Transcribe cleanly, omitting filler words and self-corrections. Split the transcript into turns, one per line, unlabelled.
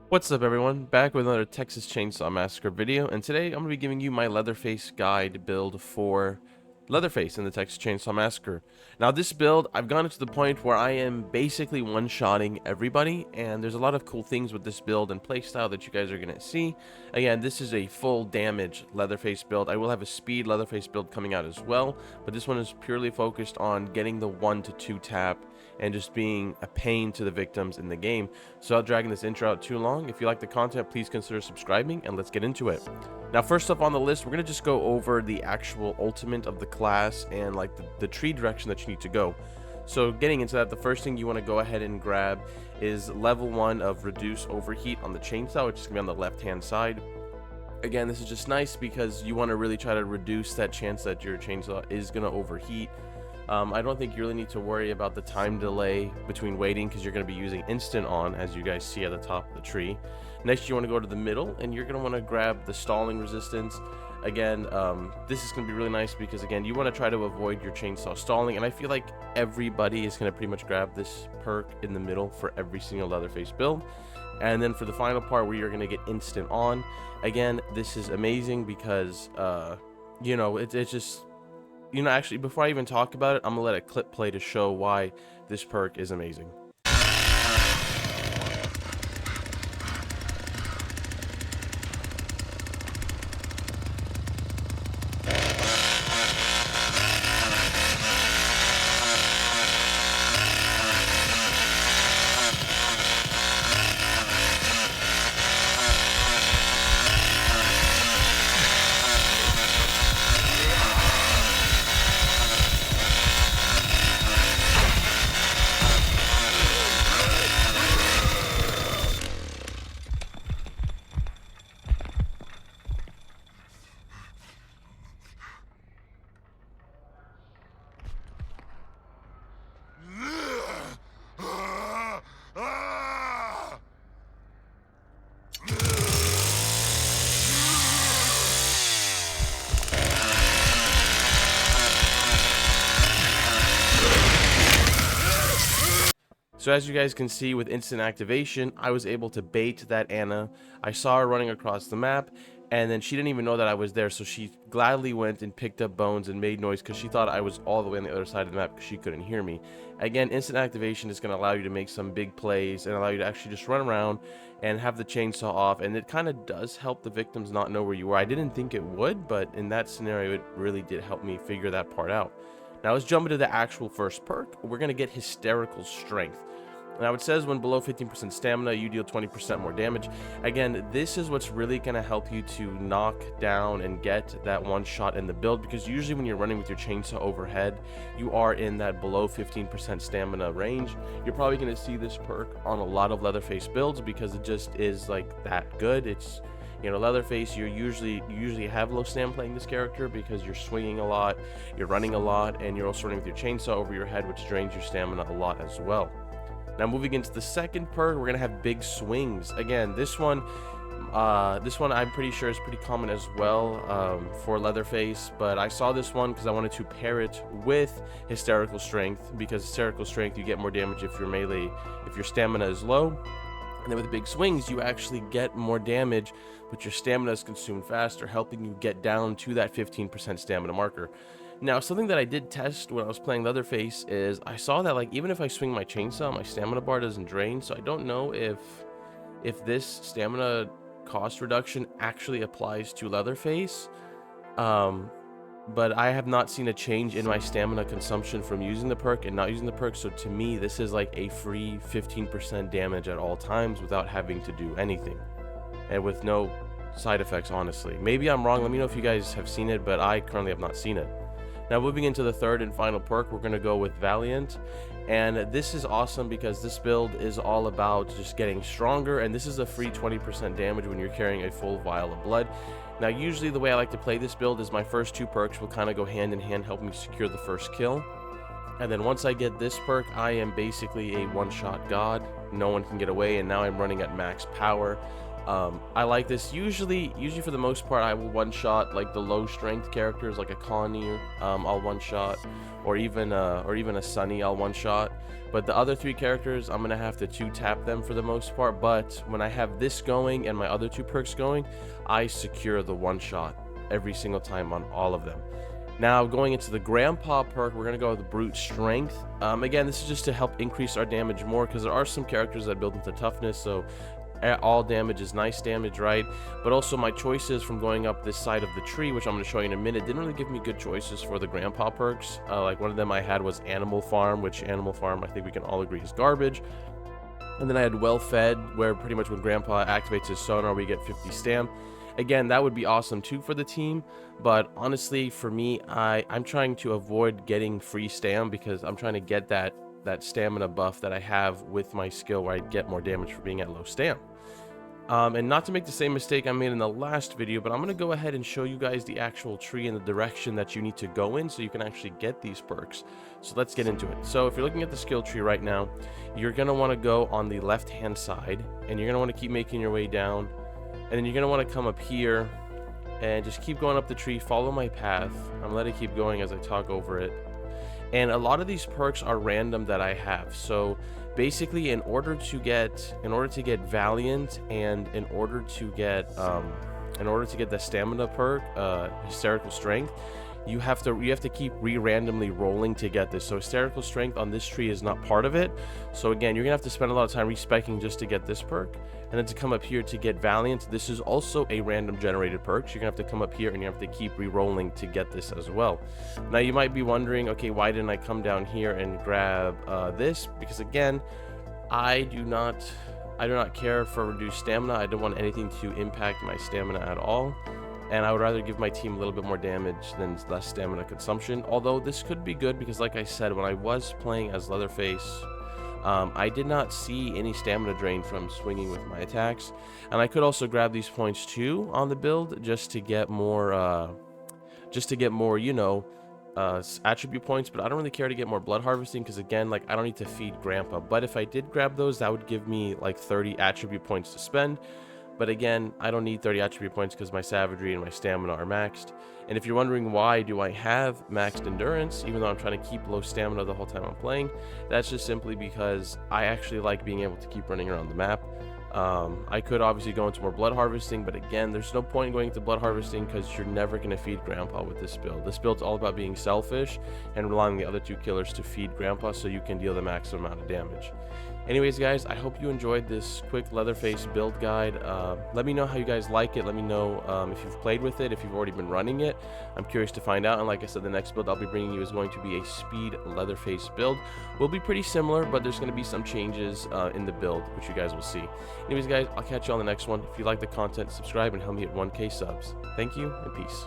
What's up everyone, back with another Texas Chainsaw Massacre video, and today I'm going to be giving you my Leatherface guide build for Leatherface in the Texas Chainsaw Massacre. Now this build, I've gotten to the point where I am basically one-shotting everybody, and there's a lot of cool things with this build and playstyle that you guys are going to see. Again, this is a full damage Leatherface build. I will have a speed Leatherface build coming out as well, but this one is purely focused on getting the 1 to 2 tap and just being a pain to the victims in the game. So without dragging this intro out too long, if you like the content, please consider subscribing, and let's get into it. Now, first up on the list, we're going to just go over the actual ultimate of the class and like the tree direction that you need to go. So getting into that, the first thing you want to go ahead and grab is level 1 of reduce overheat on the chainsaw, which is going to be on the left hand side. Again, this is just nice because you want to really try to reduce that chance that your chainsaw is going to overheat. I don't think you really need to worry about the time delay between waiting because you're going to be using instant on, as you guys see at the top of the tree. Next, you want to go to the middle and you're going to want to grab the stalling resistance. Again, this is going to be really nice because, again, you want to try to avoid your chainsaw stalling, and I feel like everybody is going to pretty much grab this perk in the middle for every single Leatherface build. And then for the final part where you're going to get instant on, again, this is amazing because, you know, it's just... You know, actually, before I even talk about it, I'm gonna let a clip play to show why this perk is amazing. So as you guys can see, with instant activation, I was able to bait that Anna. I saw her running across the map, and then she didn't even know that I was there, so she gladly went and picked up bones and made noise because she thought I was all the way on the other side of the map because she couldn't hear me. Again, instant activation is going to allow you to make some big plays and allow you to actually just run around and have the chainsaw off, and it kind of does help the victims not know where you were. I didn't think it would, but in that scenario, it really did help me figure that part out. Now let's jump into the actual first perk. We're going to get Hysterical Strength. Now it says when below 15% stamina, you deal 20% more damage. Again, this is what's really going to help you to knock down and get that one shot in the build, because usually when you're running with your chainsaw overhead, you are in that below 15% stamina range. You're probably going to see this perk on a lot of Leatherface builds because it just is like that good. It's, you know, Leatherface, you usually have low stamina playing this character because you're swinging a lot, you're running a lot, and you're also running with your chainsaw over your head, which drains your stamina a lot as well. Now moving into the second perk, we're gonna have Big Swings. Again, this one I'm pretty sure is pretty common as well for Leatherface, but I saw this one because I wanted to pair it with Hysterical Strength, because Hysterical Strength, you get more damage if your stamina is low. And then with Big Swings, you actually get more damage, but your stamina is consumed faster, helping you get down to that 15% stamina marker. Now, something that I did test when I was playing Leatherface is I saw that, like, even if I swing my chainsaw, my stamina bar doesn't drain. So I don't know if this stamina cost reduction actually applies to Leatherface. But I have not seen a change in my stamina consumption from using the perk and not using the perk. So to me, this is like a free 15% damage at all times without having to do anything, and with no side effects, honestly. Maybe I'm wrong. Let me know if you guys have seen it, but I currently have not seen it. Now moving into the third and final perk, we're going to go with Valiant, and this is awesome because this build is all about just getting stronger, and this is a free 20% damage when you're carrying a full vial of blood. Now usually the way I like to play this build is my first two perks will kind of go hand in hand, helping me secure the first kill, and then once I get this perk, I am basically a one-shot god. No one can get away, and now I'm running at max power. I like this. Usually for the most part, I will one-shot like the low strength characters, like a Connie. I'll one-shot, or even a Sunny. I'll one-shot. But the other 3 characters, I'm gonna have to 2-tap them for the most part. But when I have this going and my other 2 perks going, I secure the one-shot every single time on all of them. Now, going into the Grandpa perk, we're going to go with Brute Strength. Again, this is just to help increase our damage more, because there are some characters that build into toughness, so all damage is nice damage, right? But also my choices from going up this side of the tree, which I'm going to show you in a minute, didn't really give me good choices for the Grandpa perks. Like one of them I had was Animal Farm, which Animal Farm I think we can all agree is garbage. And then I had Well Fed, where pretty much when Grandpa activates his sonar, we get 50 stam. Again, that would be awesome too for the team, but honestly, for me, I'm trying to avoid getting free stam, because I'm trying to get that stamina buff that I have with my skill, where I get more damage for being at low stam. And not to make the same mistake I made in the last video, but I'm going to go ahead and show you guys the actual tree and the direction that you need to go in so you can actually get these perks. So let's get into it. So if you're looking at the skill tree right now, you're going to want to go on the left hand side, and you're going to want to keep making your way down. And then you're going to want to come up here and just keep going up the tree, follow my path. I'm letting it keep going as I talk over it. And a lot of these perks are random that I have. So basically, in order to get Valiant, and in order to get the stamina perk, Hysterical Strength, you have to keep randomly rolling to get this. So Hysterical Strength on this tree is not part of it. So again, you're gonna have to spend a lot of time respecing just to get this perk. And then to come up here to get Valiant, this is also a random generated perk. So you're gonna have to come up here and you have to keep re-rolling to get this as well. Now you might be wondering, okay, why didn't I come down here and grab this? Because again, I do not care for reduced stamina. I don't want anything to impact my stamina at all. And I would rather give my team a little bit more damage than less stamina consumption. Although this could be good, because like I said, when I was playing as Leatherface, I did not see any stamina drain from swinging with my attacks. And I could also grab these points too on the build, just to get more, you know, attribute points. But I don't really care to get more blood harvesting, because again, like, I don't need to feed Grandpa. But if I did grab those, that would give me like 30 attribute points to spend. But again, I don't need 30 attribute points, because my savagery and my stamina are maxed. And if you're wondering why do I have maxed endurance, even though I'm trying to keep low stamina the whole time I'm playing, that's just simply because I actually like being able to keep running around the map. I could obviously go into more blood harvesting, but again, there's no point in going into blood harvesting, because you're never going to feed Grandpa with this build. This build's all about being selfish and relying on the other 2 killers to feed Grandpa so you can deal the maximum amount of damage. Anyways, guys, I hope you enjoyed this quick Leatherface build guide. Let me know how you guys like it. Let me know if you've played with it, if you've already been running it. I'm curious to find out. And like I said, the next build I'll be bringing you is going to be a speed Leatherface build. Will be pretty similar, but there's going to be some changes in the build, which you guys will see. Anyways, guys, I'll catch you on the next one. If you like the content, subscribe and help me hit 1K subs. Thank you, and peace.